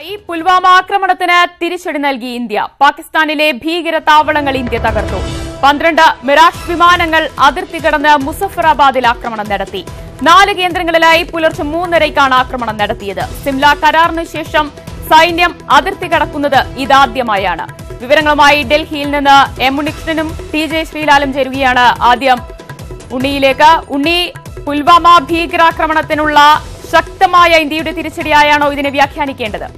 ഈ പുൽവാമ ആക്രമണത്തിന് തിരിച്ചടി നൽകി ഇന്ത്യ. പാകിസ്ഥാനിലെ ഭീകര താവളങ്ങൾ ഇന്ത്യ തകർത്തു. 12 മിറാഷ് വിമാനങ്ങൾ അതിർത്തി കടന്ന് മുസഫറാബാദിൽ ആക്രമണം നടത്തി. 4 കേന്ദ്രങ്ങളിലായി പുലർച്ചെ 3:30ക്കാണ് ആക്രമണം നടത്തിയത്. സിംല കരാറിന് ശേഷം സൈന്യം അതിർത്തി കടക്കുന്നത് ഇതാദ്യമായാണ്. വിവരങ്ങളുമായി ഡൽഹിയിൽ നിന്ന് എം ഉണ്ണികൃഷ്ണനും TJ ശ്രീലാലും ചേരുകയാണ്. ആദ്യം ഉണ്ണിയിലേക്ക്. ഉണ്ണി, പുൽവാമ ഭീകരാക്രമണത്തിനുള്ള ശക്തമായ ഇന്ത്യയുടെ തിരിച്ചടിയായാണോ ഇതിനെ വ്യാഖ്യാനിക്കേണ്ടത്?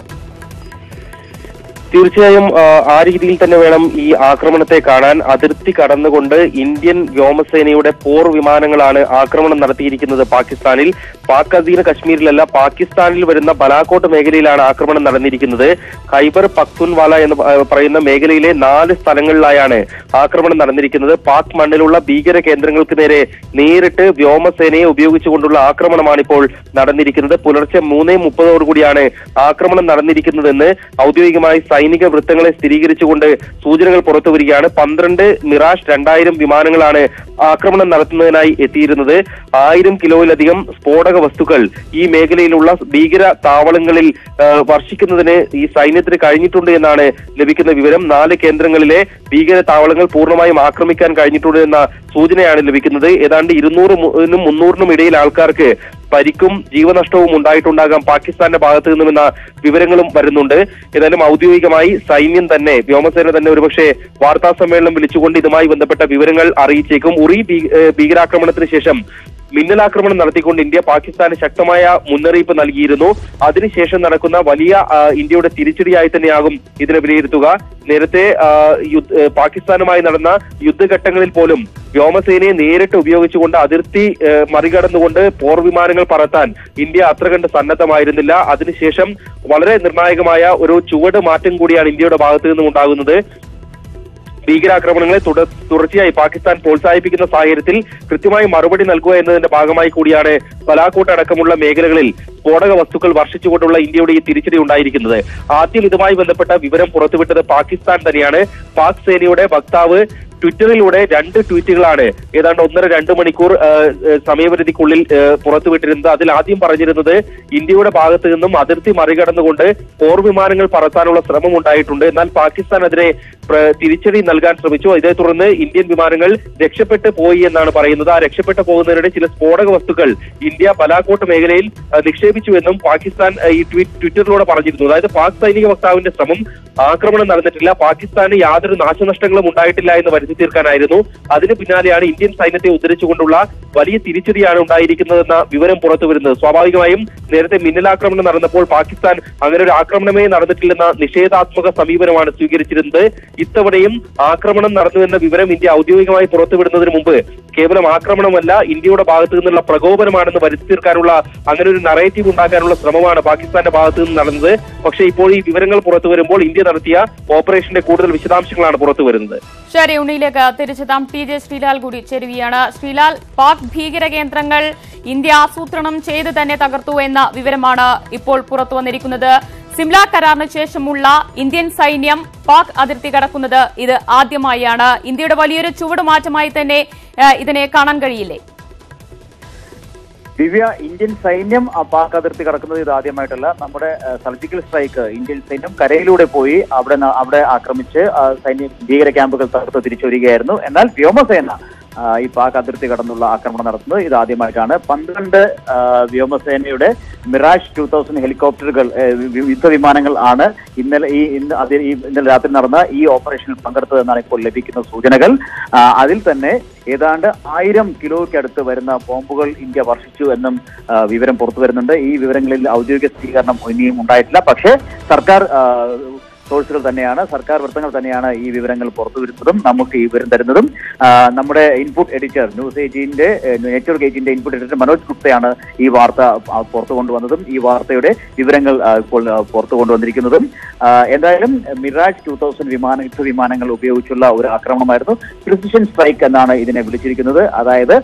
തീർച്ചയായും ആ രീതിയിൽ തന്നെ വേണം ഈ ആക്രമണത്തെ കാണാൻ. അതിർത്തി കടന്നുകൊണ്ട് ഇന്ത്യൻ വ്യോമസേനയുടെ പോർ വിമാനങ്ങളാണ് ആക്രമണം നടത്തിയിരിക്കുന്നത് പാകിസ്ഥാനിൽ. പാക് അധീന കശ്മീരിലല്ല, പാകിസ്ഥാനിൽ വരുന്ന ബലാക്കോട്ട് മേഖലയിലാണ് ആക്രമണം നടന്നിരിക്കുന്നത്. ഖൈബർ പഖ്തുൻവാല എന്ന് പറയുന്ന മേഖലയിലെ 4 സ്ഥലങ്ങളിലായാണ് ആക്രമണം നടന്നിരിക്കുന്നത്. പാക് മണ്ണിലുള്ള ഭീകര കേന്ദ്രങ്ങൾക്ക് നേരെ നേരിട്ട് വ്യോമസേനയെ ഉപയോഗിച്ചുകൊണ്ടുള്ള ആക്രമണമാണ് ഇപ്പോൾ നടന്നിരിക്കുന്നത്. പുലർച്ചെ 3:30 ആക്രമണം നടന്നിരിക്കുന്നതെന്ന് ഔദ്യോഗികമായി സൈനിക വൃത്തങ്ങളെ സ്ഥിരീകരിച്ചുകൊണ്ട് സൂചനകൾ പുറത്തുവരികയാണ്. 12 മിറാഷ് 2000 വിമാനങ്ങളാണ് ആക്രമണം നടത്തുന്നതിനായി എത്തിയിരുന്നത്. 1000 കിലോയിലധികം സ്ഫോടക വസ്തുക്കൾ ഈ മേഖലയിലുള്ള ഭീകര താവളങ്ങളിൽ വർഷിക്കുന്നതിന് ഈ സൈന്യത്തിന് കഴിഞ്ഞിട്ടുണ്ട് എന്നാണ് ലഭിക്കുന്ന വിവരം. 4 കേന്ദ്രങ്ങളിലെ ഭീകര താവളങ്ങൾ പൂർണ്ണമായും ആക്രമിക്കാൻ കഴിഞ്ഞിട്ടുണ്ട് എന്ന സൂചനയാണ് ലഭിക്കുന്നത്. ഏതാണ്ട് 200-നും 300-നും ഇടയിൽ ആൾക്കാർക്ക് പരിക്കും ജീവനഷ്ടവും ഉണ്ടായിട്ടുണ്ടാകാം പാകിസ്ഥാന്റെ ഭാഗത്തു നിന്നുമെന്ന വിവരങ്ങളും വരുന്നുണ്ട്. ഏതായാലും ഔദ്യോഗികമായി സൈന്യം തന്നെ, വ്യോമസേന തന്നെ ഒരുപക്ഷെ വാർത്താ സമ്മേളനം വിളിച്ചുകൊണ്ട് ഇതുമായി ബന്ധപ്പെട്ട വിവരങ്ങൾ അറിയിച്ചേക്കും. ഉറി ഭീകരാക്രമണത്തിന് ശേഷം മിന്നലാക്രമണം നടത്തിക്കൊണ്ട് ഇന്ത്യ പാകിസ്ഥാന് ശക്തമായ മുന്നറിയിപ്പ് നൽകിയിരുന്നു. അതിനുശേഷം നടക്കുന്ന വലിയ ഇന്ത്യയുടെ തിരിച്ചടിയായി തന്നെയാകും ഇതിനെ വിലയിരുത്തുക. നേരത്തെ പാകിസ്ഥാനുമായി നടന്ന യുദ്ധഘട്ടങ്ങളിൽ പോലും വ്യോമസേനയെ നേരിട്ട് ഉപയോഗിച്ചുകൊണ്ട് അതിർത്തി മറികടന്നുകൊണ്ട് പോർ വിമാനങ്ങൾ പറത്താൻ ഇന്ത്യ അത്ര കണ്ട് സന്നദ്ധമായിരുന്നില്ല. അതിനുശേഷം വളരെ നിർണായകമായ ഒരു ചുവട് മാറ്റം കൂടിയാണ് ഇന്ത്യയുടെ ഭാഗത്തു നിന്നും ഉണ്ടാകുന്നത്. ഭീകരാക്രമണങ്ങളെ തുടർച്ചയായി പാകിസ്ഥാൻ പ്രോത്സാഹിപ്പിക്കുന്ന സാഹചര്യത്തിൽ കൃത്യമായി മറുപടി നൽകുക എന്നതിന്റെ ഭാഗമായി കൂടിയാണ് ബലാക്കോട്ട് അടക്കമുള്ള മേഖലകളിൽ സ്ഫോടക വസ്തുക്കൾ വർഷിച്ചുകൊണ്ടുള്ള ഇന്ത്യയുടെ ഈ തിരിച്ചടി ഉണ്ടായിരിക്കുന്നത്. ആദ്യം ഇതുമായി ബന്ധപ്പെട്ട വിവരം പുറത്തുവിട്ടത് പാകിസ്ഥാൻ തന്നെയാണ്. പാക് സേനയുടെ വക്താവ് ട്വിറ്ററിലൂടെ 2 ട്വീറ്റുകളാണ് ഏതാണ്ട് 1.5-2 മണിക്കൂർ സമയപരിധിക്കുള്ളിൽ പുറത്തുവിട്ടിരുന്നത്. അതിൽ ആദ്യം പറഞ്ഞിരുന്നത് ഇന്ത്യയുടെ ഭാഗത്തു നിന്നും അതിർത്തി മറികടന്നുകൊണ്ട് പോർ വിമാനങ്ങൾ പറത്താനുള്ള ശ്രമം ഉണ്ടായിട്ടുണ്ട്, എന്നാൽ പാകിസ്ഥാൻ അതിനെ തിരിച്ചടി നൽകാൻ ശ്രമിച്ചു. ഇതേ തുടർന്ന് ഇന്ത്യൻ വിമാനങ്ങൾ രക്ഷപ്പെട്ടു പോയി എന്നാണ് പറയുന്നത്. ആ രക്ഷപ്പെട്ടു പോകുന്നതിനിടെ ചില സ്ഫോടക വസ്തുക്കൾ ഇന്ത്യ ബലാക്കോട്ട് മേഖലയിൽ നിക്ഷേപിച്ചുവെന്നും പാകിസ്ഥാൻ ഈ ട്വിറ്ററിലൂടെ പറഞ്ഞിരുന്നു. അതായത് പാക് സൈനിക വക്താവിന്റെ ശ്രമം ആക്രമണം നടന്നിട്ടില്ല, പാകിസ്ഥാന് യാതൊരു നാശനഷ്ടങ്ങളും ഉണ്ടായിട്ടില്ല എന്ന് വരുത്തി തീർക്കാനായിരുന്നു. അതിന് പിന്നാലെയാണ് ഇന്ത്യൻ സൈന്യത്തെ ഉദ്ധരിച്ചുകൊണ്ടുള്ള വലിയ തിരിച്ചടിയാണ് ഉണ്ടായിരിക്കുന്നതെന്ന വിവരം പുറത്തു വരുന്നത്. സ്വാഭാവികമായും നേരത്തെ മിന്നലാക്രമണം നടന്നപ്പോൾ പാകിസ്ഥാൻ അങ്ങനെ ഒരു ആക്രമണമേ നടന്നിട്ടില്ലെന്ന നിഷേധാത്മക സമീപനമാണ് സ്വീകരിച്ചിരുന്നത്. ഇത്തവണയും ആക്രമണം നടന്നുവെന്ന വിവരം ഇന്ത്യ ഔദ്യോഗികമായി പുറത്തുവിടുന്നതിന് മുമ്പ് കേവലം ആക്രമണമല്ല, ഇന്ത്യയുടെ ഭാഗത്തു നിന്നുള്ള പ്രകോപനമാണെന്ന് വരുത്തി തീർക്കാനുള്ള അങ്ങനെ ഒരു നറേറ്റീവ് ഉണ്ടാക്കാനുള്ള ശ്രമമാണ് പാകിസ്ഥാന്റെ ഭാഗത്തു നിന്ന് നടന്നത്. പക്ഷേ ഇപ്പോൾ ഈ വിവരങ്ങൾ പുറത്തു വരുമ്പോൾ ഇന്ത്യ നടത്തിയ ഓപ്പറേഷന്റെ കൂടുതൽ വിശദാംശങ്ങളാണ് പുറത്തു വരുന്നത്. ശരി, ഉണ്ണിയിലേക്ക് തിരിച്ചെത്താം. TJ ശ്രീലാൽ കൂടി ചേരുകയാണ്. ശ്രീലാൽ, പാക് ഭീകര കേന്ദ്രങ്ങൾ ഇന്ത്യ ആസൂത്രണം ചെയ്ത് തന്നെ തകർത്തു എന്ന വിവരമാണ് ഇപ്പോൾ പുറത്തു വന്നിരിക്കുന്നത്. സിംല കരാറിന് ശേഷമുള്ള ഇന്ത്യൻ സൈന്യം പാക് അതിർത്തി കടക്കുന്നത് ഇത് ആദ്യമായാണ്. ഇന്ത്യയുടെ വലിയൊരു ചുവടുമാറ്റമായി തന്നെ ഇതിനെ കാണാൻ കഴിയില്ലേ? ദിവ്യ, ഇന്ത്യൻ സൈന്യം പാക് അതിർത്തി കടക്കുന്നത് ഇത് ആദ്യമായിട്ടല്ല. നമ്മുടെ സർജിക്കൽ സ്ട്രൈക്ക് ഇന്ത്യൻ സൈന്യം കരയിലൂടെ പോയി അവിടെ ആക്രമിച്ച് സൈന്യ ഭീകര ക്യാമ്പുകൾ തകർത്ത് തിരിച്ചു വരികയായിരുന്നു. എന്നാൽ വ്യോമസേന ഈ പാക് അതിർത്തി കടന്നുള്ള ആക്രമണം നടത്തുന്നത് ഇത് ആദ്യമായിട്ടാണ്. 12 വ്യോമസേനയുടെ മിറാഷ് 2000 ഹെലികോപ്റ്ററുകൾ, യുദ്ധവിമാനങ്ങൾ ആണ് ഇന്നലെ രാത്രി നടന്ന ഈ ഓപ്പറേഷനിൽ പങ്കെടുത്തതെന്നാണ് ഇപ്പോൾ ലഭിക്കുന്ന സൂചനകൾ. അതിൽ തന്നെ ഏതാണ്ട് 1000 കിലോയ്ക്കടുത്ത് വരുന്ന ബോംബുകൾ ഇന്ത്യ വർഷിച്ചു എന്നും വിവരം പുറത്തു വരുന്നുണ്ട്. ഈ വിവരങ്ങളിൽ ഔദ്യോഗിക സ്ഥിരീകരണം ഇനിയും ഉണ്ടായിട്ടില്ല. പക്ഷേ സർക്കാർ സോഴ്സുകൾ തന്നെയാണ്, സർക്കാർ വൃത്തങ്ങൾ തന്നെയാണ് ഈ വിവരങ്ങൾ പുറത്തുവരുന്നതും നമുക്ക് ഈ വിവരം തരുന്നതും. നമ്മുടെ ഇൻപുട്ട് എഡിറ്റർ നെറ്റ്വർക്ക് ഏജിന്റെ ഇൻപുട്ട് എഡിറ്റർ മനോജ് ഗുപ്തയാണ് ഈ വാർത്ത പുറത്തു കൊണ്ടുവന്നതും ഈ വാർത്തയുടെ വിവരങ്ങൾ ഇപ്പോൾ പുറത്തു കൊണ്ടുവന്നിരിക്കുന്നതും. എന്തായാലും മിറാജ് 2000 യുദ്ധവിമാനങ്ങൾ ഉപയോഗിച്ചുള്ള ഒരു ആക്രമണമായിരുന്നു. പ്രിസിഷൻ സ്ട്രൈക്ക് എന്നാണ് ഇതിനെ വിളിച്ചിരിക്കുന്നത്. അതായത്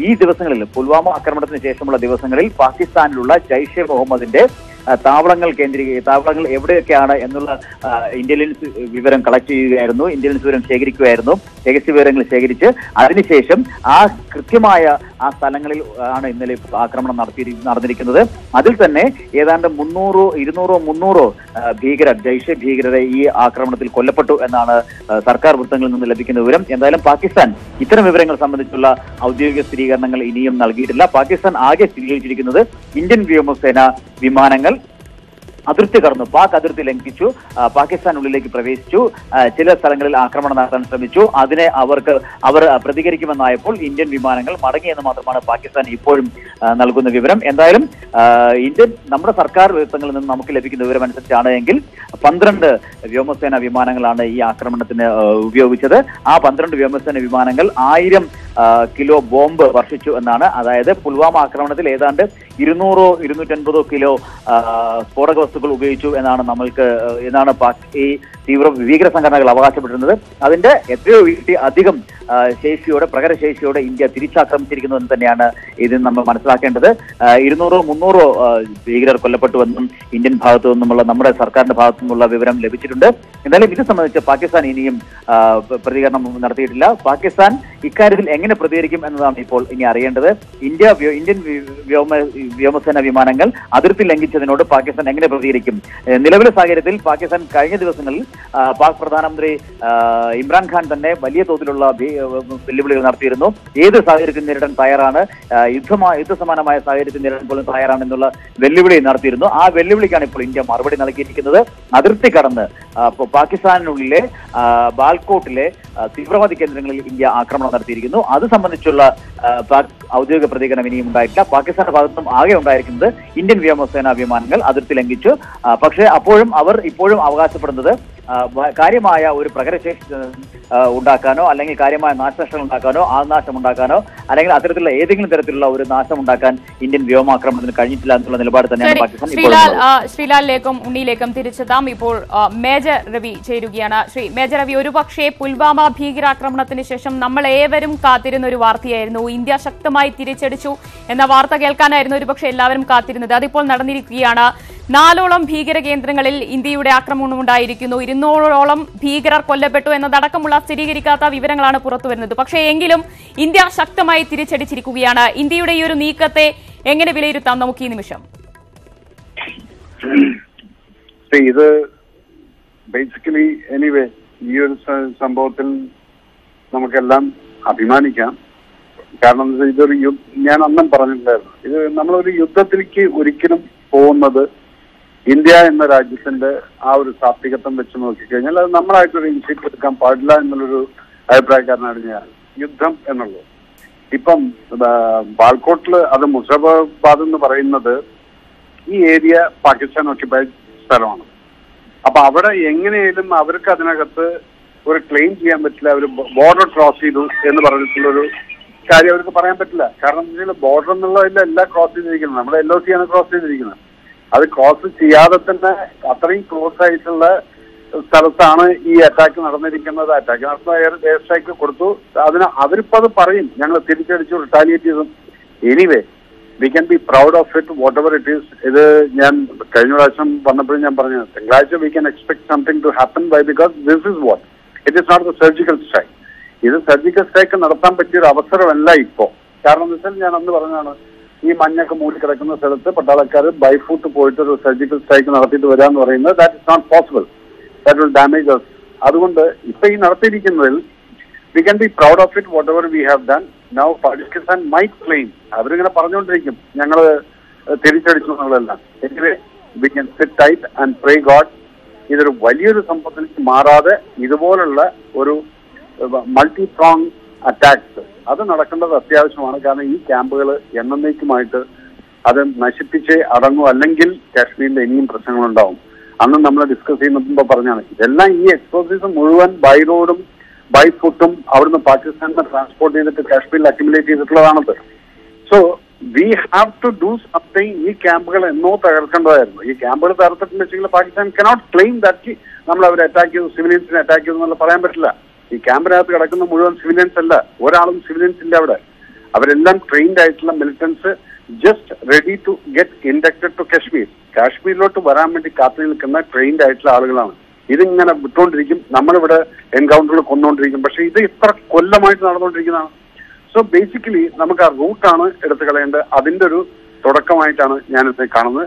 ഈ ദിവസങ്ങളിൽ, പുൽവാമ ആക്രമണത്തിന് ശേഷമുള്ള ദിവസങ്ങളിൽ പാകിസ്ഥാനിലുള്ള ജയ്ഷെ മുഹമ്മദിന്റെ താവളങ്ങൾ എവിടെയൊക്കെയാണ് എന്നുള്ള ഇന്റലിജൻസ് വിവരം കളക്ട് ചെയ്യുകയായിരുന്നു, ഇന്റലിജൻസ് വിവരം ശേഖരിക്കുകയായിരുന്നു. രഹസ്യ വിവരങ്ങൾ ശേഖരിച്ച് അതിനുശേഷം ആ കൃത്യമായ ആ സ്ഥലങ്ങളിൽ ആണ് ഇന്നലെ ആക്രമണം നടന്നിരിക്കുന്നത്. അതിൽ തന്നെ ഏതാണ്ട് 200-300 ഭീകരർ, ജയ്ഷെ ഭീകരരെ ഈ ആക്രമണത്തിൽ കൊല്ലപ്പെട്ടു എന്നാണ് സർക്കാർ വൃത്തങ്ങളിൽ നിന്ന് ലഭിക്കുന്ന വിവരം. എന്തായാലും പാകിസ്ഥാൻ ഇത്തരം വിവരങ്ങൾ സംബന്ധിച്ചുള്ള ഔദ്യോഗിക സ്ഥിരീകരണങ്ങൾ ഇനിയും നൽകിയിട്ടില്ല. പാകിസ്ഥാൻ ആകെ സ്ഥിരീകരിച്ചിരിക്കുന്നത് ഇന്ത്യൻ വ്യോമസേന വിമാനങ്ങൾ അതിർത്തി കടന്നു, പാക് അതിർത്തി ലംഘിച്ചു, പാകിസ്ഥാനുള്ളിലേക്ക് പ്രവേശിച്ചു, ചില സ്ഥലങ്ങളിൽ ആക്രമണം നടത്താൻ ശ്രമിച്ചു. അതിനെ അവർ പ്രതികരിക്കുമെന്നായപ്പോൾ ഇന്ത്യൻ വിമാനങ്ങൾ മടങ്ങിയെന്ന് മാത്രമാണ് പാകിസ്ഥാൻ ഇപ്പോഴും നൽകുന്ന വിവരം. എന്തായാലും നമ്മുടെ സർക്കാർ വൃത്തങ്ങളിൽ നിന്ന് നമുക്ക് ലഭിക്കുന്ന വിവരം അനുസരിച്ചാണ് എങ്കിൽ 12 വ്യോമസേന വിമാനങ്ങളാണ് ഈ ആക്രമണത്തിന് ഉപയോഗിച്ചത്. ആ 12 വ്യോമസേന വിമാനങ്ങൾ 1000 കിലോ ബോംബ് വർഷിച്ചു എന്നാണ്. അതായത് പുൽവാമ ആക്രമണത്തിൽ ഏതാണ്ട് 200-250 കിലോ സ്ഫോടക വസ്തുക്കൾ ഉപയോഗിച്ചു എന്നാണ് ഈ തീവ്ര ഭീകര സംഘടനകൾ അവകാശപ്പെട്ടിരുന്നത്. അതിന്റെ എത്രയോ ഇരട്ടി അധികം പ്രകരശേഷിയോടെ ഇന്ത്യ തിരിച്ചാക്രമിച്ചിരിക്കുന്നു എന്ന് തന്നെയാണ് ഇതിൽ നമ്മൾ മനസ്സിലാക്കേണ്ടത്. 200-300 ഭീകരർ കൊല്ലപ്പെട്ടുവെന്നും ഇന്ത്യൻ ഭാഗത്തു നിന്നുമുള്ള നമ്മുടെ സർക്കാരിന്റെ ഭാഗത്തു നിന്നുള്ള വിവരം ലഭിച്ചിട്ടുണ്ട്. എന്തായാലും ഇത് സംബന്ധിച്ച് പാകിസ്ഥാൻ ഇനിയും പ്രതികരണം നടത്തിയിട്ടില്ല. പാകിസ്ഥാൻ ഇക്കാര്യത്തിൽ എങ്ങനെ പ്രതികരിക്കും എന്നതാണ് ഇപ്പോൾ ഇനി അറിയേണ്ടത്. ഇന്ത്യൻ വ്യോമസേന വിമാനങ്ങൾ അതിർത്തി ലംഘിച്ചതിനോട് പാകിസ്ഥാൻ എങ്ങനെ പ്രതികരിക്കും? നിലവിലെ സാഹചര്യത്തിൽ പാകിസ്ഥാൻ കഴിഞ്ഞ ദിവസങ്ങളിൽ പാക് പ്രധാനമന്ത്രി ഇമ്രാൻഖാൻ തന്നെ വലിയ തോതിലുള്ള വെല്ലുവിളികൾ നടത്തിയിരുന്നു. ഏത് സാഹചര്യത്തിൽ നേരിടാൻ തയ്യാറാണ്, യുദ്ധസമാനമായ സാഹചര്യത്തിൽ നേരിടാൻ പോലും തയ്യാറാണ് എന്നുള്ള വെല്ലുവിളി നടത്തിയിരുന്നു. ആ വെല്ലുവിളിക്കാണ് ഇപ്പോൾ ഇന്ത്യ മറുപടി നൽകിയിരിക്കുന്നത്. അതിർത്തി കടന്ന് പാകിസ്ഥാനിനുള്ളിലെ ബാൽക്കോട്ടിലെ തീവ്രവാദി കേന്ദ്രങ്ങളിൽ ഇന്ത്യ ആക്രമണം നടത്തിയിരിക്കുന്നു. അത് സംബന്ധിച്ചുള്ള പാക് ഔദ്യോഗിക പ്രതികരണം ഇനിയും ഉണ്ടായിട്ടില്ല. പാകിസ്ഥാന്റെ ഭാഗത്തും ആകെ ഉണ്ടായിരിക്കുന്നത് ഇന്ത്യൻ വ്യോമസേന വിമാനങ്ങൾ അതിർത്തി ലംഘിച്ചു. പക്ഷേ അവർ ഇപ്പോഴും അവകാശപ്പെടുന്നത് കാര്യമായ ഒരു പ്രകരശേഷി ഉണ്ടാക്കാനോ അല്ലെങ്കിൽ കാര്യമായ നാശനഷ്ടങ്ങൾ ഉണ്ടാക്കാനോ ആൾനാശമുണ്ടാക്കാനോ അല്ലെങ്കിൽ അത്തരത്തിലുള്ള ഏതെങ്കിലും തരത്തിലുള്ള ഒരു നാശം ഉണ്ടാക്കാൻ ഇന്ത്യൻ വ്യോമാക്രമണത്തിന് കഴിഞ്ഞിട്ടില്ല എന്നുള്ള നിലപാട് തന്നെയാണ് പാകിസ്ഥാൻ. ശ്രീലാലിലേക്കും ഉണ്ണിയിലേക്കും തിരിച്ചെത്താം. ഇപ്പോൾ മേജർ രവി ചേരുകയാണ്. മേജർ രവി, ഒരുപക്ഷെ പുൽവാമ ഭീകരാക്രമണത്തിന് ശേഷം നമ്മൾ ഏവരും കാത്തിരുന്ന ഒരു വാർത്തയായിരുന്നു. ഇന്ത്യ ശക്തമായി തിരിച്ചടിച്ചു എന്ന വാർത്ത കേൾക്കാനായിരുന്നു ഒരുപക്ഷെ എല്ലാവരും കാത്തിരുന്നത്. അതിപ്പോൾ നടന്നിരിക്കുകയാണ്. 4ഓളം ഭീകര കേന്ദ്രങ്ങളിൽ ഇന്ത്യയുടെ ആക്രമണമുണ്ടായിരിക്കുന്നു. 200ഓളം ഭീകരർ കൊല്ലപ്പെട്ടു എന്നതടക്കമുള്ള സ്ഥിരീകരിക്കാത്ത വിവരങ്ങളാണ് പുറത്തുവരുന്നത്. പക്ഷേ എങ്കിലും ഇന്ത്യ ശക്തമായി തിരിച്ചടിച്ചിരിക്കുകയാണ്. ഇന്ത്യയുടെ ഈ ഒരു നീക്കത്തെ എങ്ങനെ വിലയിരുത്താം നമുക്ക് ഈ നിമിഷം? ഇത് ബേസിക്കലി എനിവേ ഈ ഒരു സംഭവത്തിൽ നമുക്കെല്ലാം അഭിമാനിക്കാം. കാരണം ഇതൊരു ഞാൻ അന്നും പറഞ്ഞിട്ടുണ്ടായിരുന്നു, ഇത് നമ്മളൊരു യുദ്ധത്തിലേക്ക് ഒരിക്കലും പോകുന്നത് ഇന്ത്യ എന്ന രാജ്യത്തിന്റെ ആ ഒരു സാത്വികത്വം വെച്ച് നോക്കിക്കഴിഞ്ഞാൽ അത് നമ്മളായിട്ടൊരു ഇനിഷ്യേറ്റീവ് എടുക്കാൻ പാടില്ല എന്നുള്ളൊരു അഭിപ്രായക്കാരനാണ് ഞാൻ. യുദ്ധം എന്നുള്ളത് ഇപ്പം ബാൽക്കോട്ടില് അത് മുസഫറാബാദ് എന്ന് പറയുന്നത് ഈ ഏരിയ പാകിസ്ഥാൻ ഓക്യുപ്പൈഡ് സ്ഥലമാണ്. അപ്പൊ അവിടെ എങ്ങനെയാലും അവർക്ക് അതിനകത്ത് ഒരു ക്ലെയിം ചെയ്യാൻ പറ്റില്ല. അവർ ബോർഡർ ക്രോസ് ചെയ്തു എന്ന് പറഞ്ഞിട്ടുള്ളൊരു കാര്യം അവർക്ക് പറയാൻ പറ്റില്ല. കാരണം ബോർഡർ എന്നുള്ളതിൽ എല്ലാം ക്രോസ് ചെയ്തിരിക്കുന്നത്, നമ്മുടെ LOC ആണ് ക്രോസ് ചെയ്തിരിക്കുന്നത്. അത് ക്രോസ് ചെയ്യാതെ തന്നെ അത്രയും ക്ലോസ് ആയിട്ടുള്ള സ്ഥലത്താണ് ഈ അറ്റാക്ക് നടന്നിരിക്കുന്നത്. അറ്റാക്ക് നടത്തുന്ന എയർ സ്ട്രൈക്ക് കൊടുത്തു. അവരിപ്പോ അത് പറയും, ഞങ്ങൾ തിരിച്ചടിച്ചു, റിട്ടാലിയേറ്റ് ചെയ്തു. Anyway we can be proud of it, whatever it is. ഇത് ഞാൻ കഴിഞ്ഞ പ്രാവശ്യം വന്നപ്പോഴും ഞാൻ പറഞ്ഞു, തിങ്കളാഴ്ച we can expect something to happen because this is what it is not the surgical strike. ഇത് സർജിക്കൽ സ്ട്രൈക്ക് നടത്താൻ പറ്റിയൊരു അവസരമല്ല ഇപ്പോ. കാരണം എന്താ വെച്ചാൽ ഞാൻ അന്ന് പറഞ്ഞതാണ്, ഈ മഞ്ഞൊക്കെ മൂടിക്കിടക്കുന്ന സ്ഥലത്ത് പട്ടാളക്കാർ ബൈഫൂട്ട് പോയിട്ട് ഒരു സർജിക്കൽ സ്ട്രൈക്ക് നടത്തിയിട്ട് വരാന്ന് പറയുന്നത് that is not possible, that will damage us. അതുകൊണ്ട് ഇപ്പൊ ഈ നടത്തിയിരിക്കുന്നതിൽ we can be proud of it, whatever we have done. Now Pakistan might claim, അവരിങ്ങനെ പറഞ്ഞുകൊണ്ടിരിക്കും ഞങ്ങൾ തിരിച്ചടിച്ചു എന്നുള്ളതെല്ലാം. Anyway we can sit tight and pray God ഇതൊരു വലിയൊരു സംഭവത്തിലേക്ക് മാറാതെ ഇതുപോലുള്ള ഒരു മൾട്ടി പ്രോങ് അറ്റാക്സ് അത് നടക്കേണ്ടത് അത്യാവശ്യമാണ്. കാരണം ഈ ക്യാമ്പുകൾ എന്നേക്കുമായിട്ട് അത് നശിപ്പിച്ചേ അടങ്ങും, അല്ലെങ്കിൽ കാശ്മീരിൽ ഇനിയും പ്രശ്നങ്ങളുണ്ടാവും. അന്ന് നമ്മൾ ഡിസ്കസ് ചെയ്യുമ്പോൾ പറഞ്ഞാണ് ഇതെല്ലാം ഈ എക്സ്പ്ലോസീവ്സ് മുഴുവൻ ബൈ റോഡും ബൈ ഫുട്ടും അവിടുന്ന് പാകിസ്ഥാനിൽ ട്രാൻസ്പോർട്ട് ചെയ്തിട്ട് കാശ്മീരിൽ അക്യുമുലേറ്റ് ചെയ്തിട്ടുള്ളതാണത്. So we have to do something. ഈ ക്യാമ്പുകൾ എന്നോ തകർക്കേണ്ടതായിരുന്നു. ഈ ക്യാമ്പുകൾ തകർത്തിട്ടുണ്ടെങ്കിൽ പാകിസ്ഥാൻ കനോട്ട് ക്ലെയിം ദാറ്റ് നമ്മൾ അവർ അറ്റാക്ക് ചെയ്തു, സിവിലിയൻസിനെ അറ്റാക്ക് ചെയ്തു എന്നുള്ള പറയാൻ പറ്റില്ല. ഈ ക്യാമ്പിനകത്ത് കിടക്കുന്ന മുഴുവൻ സിവിലിയൻസ് അല്ല, ഒരാളും സിവിലിയൻസ് ഇല്ല അവിടെ. അവരെല്ലാം ട്രെയിൻഡ് ആയിട്ടുള്ള militants just ready to get inducted to Kashmir. കാശ്മീരിലോട്ട് വരാൻ വേണ്ടി കാത്തു നിൽക്കുന്ന ട്രെയിൻഡ് ആയിട്ടുള്ള ആളുകളാണ്. ഇതിങ്ങനെ വിട്ടുകൊണ്ടിരിക്കും, നമ്മളിവിടെ എൻകൗണ്ടറിൽ കൊന്നുകൊണ്ടിരിക്കും. പക്ഷെ ഇത് ഇത്ര കൊല്ലമായിട്ട് നടന്നുകൊണ്ടിരിക്കുന്നതാണ്. സോ സോ ബേസിക്കലി നമുക്ക് ആ റൂട്ടാണ് എടുത്തു കളയേണ്ടത്. അതിന്റെ ഒരു തുടക്കമായിട്ടാണ് ഞാനിത് കാണുന്നത്.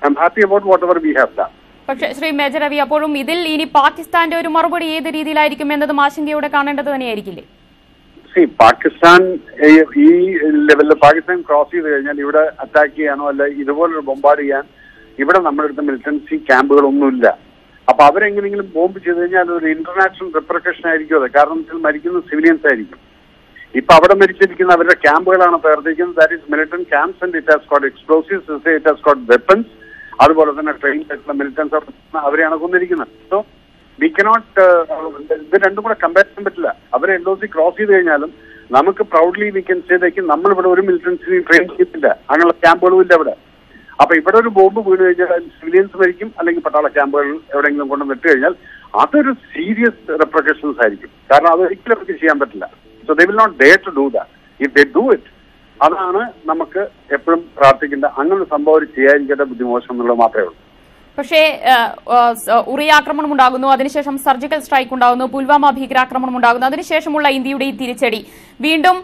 I am happy about what ever we have done. പക്ഷേ ശ്രീ മേജർ രവി, അപ്പോഴും ഇതിൽ ഇനി പാകിസ്ഥാന്റെ ഒരു മറുപടി ഏത് രീതിയിലായിരിക്കും എന്നതും ആശങ്കയോടെ കാണേണ്ടത് തന്നെയായിരിക്കില്ലേ? പാകിസ്ഥാൻ ഈ ലെവലിൽ പാകിസ്ഥാൻ ക്രോസ് ചെയ്ത് കഴിഞ്ഞാൽ ഇവിടെ അറ്റാക്ക് ചെയ്യാനോ അല്ല ഇതുപോലൊരു ബോംബാർഡ് ചെയ്യാൻ ഇവിടെ നമ്മുടെ അടുത്ത് മിലിറ്റൻസി ക്യാമ്പുകളൊന്നുമില്ല. അപ്പൊ അവരെങ്ങനെയെങ്കിലും ബോംബ് ചെയ്ത് കഴിഞ്ഞാൽ അതൊരു ഇന്റർനാഷണൽ റിപ്രക്കഷൻ ആയിരിക്കും. അത് കാരണം മരിക്കുന്ന സിവിലിയൻസ് ആയിരിക്കും. ഇപ്പൊ അവിടെ മരിച്ചിരിക്കുന്ന അവരുടെ ക്യാമ്പുകളാണ് പ്രവർത്തിക്കുന്നത്. That is militant camps and it has got explosives, it has got weapons. അതുപോലെ തന്നെ ട്രെയിൻ ആയിട്ടുള്ള മിലിറ്റൻസ് അവരെയാണ് കൊന്നിരിക്കുന്നത്. സോ വി കനോട്ട് ഇത് രണ്ടും കൂടെ കമ്പയർ ചെയ്യാൻ പറ്റില്ല. അവരെ LOC ക്രോസ് ചെയ്ത് കഴിഞ്ഞാലും നമുക്ക് proudly we can say that നമ്മളിവിടെ ഒരു മിലിറ്റൻസിനെയും ട്രെയിൻ ചെയ്തില്ല, അങ്ങനെയുള്ള ക്യാമ്പുകളും ഇല്ല ഇവിടെ. അപ്പൊ ഇവിടെ ഒരു ബോംബ് വീണ് കഴിഞ്ഞാൽ സിവിലിയൻസ് മരിക്കും, അല്ലെങ്കിൽ പട്ടാള ക്യാമ്പുകൾ എവിടെയെങ്കിലും കൊണ്ട് ഇട്ട് കഴിഞ്ഞാൽ അതൊരു സീരിയസ് റെപ്രിക്കഷൻസ് ആയിരിക്കും. കാരണം അത് ഒരിക്കലും അവർക്ക് ചെയ്യാൻ പറ്റില്ല. So they will not dare to do that. If they do it, അതാണ് നമുക്ക് എപ്പോഴും പ്രാർത്ഥിക്കേണ്ട. അങ്ങനെ സംഭവം ചെയ്യാതിരിക്കേണ്ട ബുദ്ധിമോശം എന്നുള്ളത് മാത്രമേ ഉള്ളൂ. പക്ഷേ ഉറി ആക്രമണം ഉണ്ടാകുന്നു, അതിനുശേഷം സർജിക്കൽ സ്ട്രൈക്ക് ഉണ്ടാകുന്നു, പുൽവാമ ഭീകരാക്രമണം ഉണ്ടാകുന്നു, അതിനുശേഷമുള്ള ഇന്ത്യയുടെ ഈ തിരിച്ചടി, വീണ്ടും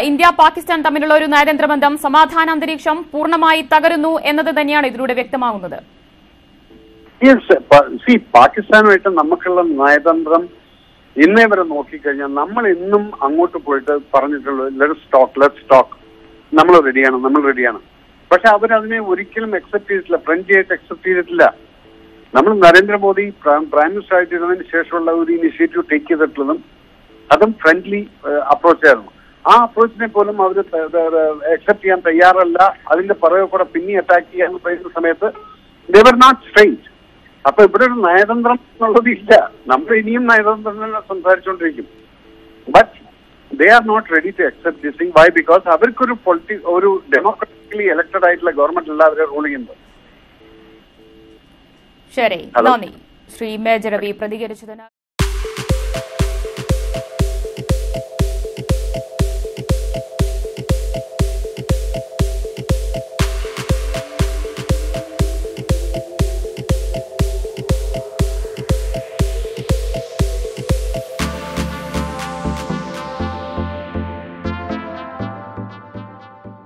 ഇന്ത്യ പാകിസ്ഥാൻ തമ്മിലുള്ള ഒരു നയതന്ത്ര ബന്ധം, സമാധാന അന്തരീക്ഷം പൂർണ്ണമായി തകരുന്നു എന്നത് തന്നെയാണ് ഇതിലൂടെ വ്യക്തമാകുന്നത്. പാകിസ്ഥാനുമായിട്ട് നമുക്കുള്ള നയതന്ത്രം ഇന്നേ വരെ നോക്കിക്കഴിഞ്ഞാൽ നമ്മൾ എന്നും അങ്ങോട്ട് പോയിട്ട് പറഞ്ഞിട്ടുള്ളത് ലെറ്റ്സ് ടോക്ക്, നമ്മൾ റെഡിയാണ്. പക്ഷെ അവരതിനെ ഒരിക്കലും അക്സെപ്റ്റ് ചെയ്തിട്ടില്ല, ഫ്രണ്ട്ലിയായിട്ട് അക്സെപ്റ്റ് ചെയ്തിട്ടില്ല. നമ്മൾ നരേന്ദ്രമോദി പ്രൈം മിനിസ്റ്റർ ആയിട്ടിരുന്നതിന് ശേഷമുള്ള ഒരു ഇനിഷ്യേറ്റീവ് ടേക്ക് ചെയ്തിട്ടുള്ളതും അതും ഫ്രണ്ട്ലി അപ്രോച്ചായിരുന്നു. ആ അപ്രോച്ചിനെ പോലും അവർ അക്സെപ്റ്റ് ചെയ്യാൻ തയ്യാറല്ല. അതിന്റെ പുറകെ കൂടെ പിന്നെ അറ്റാക്ക് ചെയ്യാൻ പറയുന്ന സമയത്ത് ദേ വർ നോട്ട് സ്ട്രെയിറ്റ്. അപ്പൊ ഇവിടെ ഒരു നയതന്ത്രം എന്നുള്ളത് ഇല്ല. നമ്മൾ ഇനിയും നയതന്ത്രം സംസാരിച്ചുകൊണ്ടിരിക്കും. But they are not ready to accept this thing. Why? Because അവർക്കൊരു ഡെമോക്രാറ്റിക്കലി എലക്ടഡ് ആയിട്ടുള്ള ഗവൺമെന്റ് അല്ല അവരെ റൂൾ ചെയ്യുന്നത്. ശരി, നന്ദി ശ്രീ മേജർ രവി പ്രതികരിച്ചതിന്.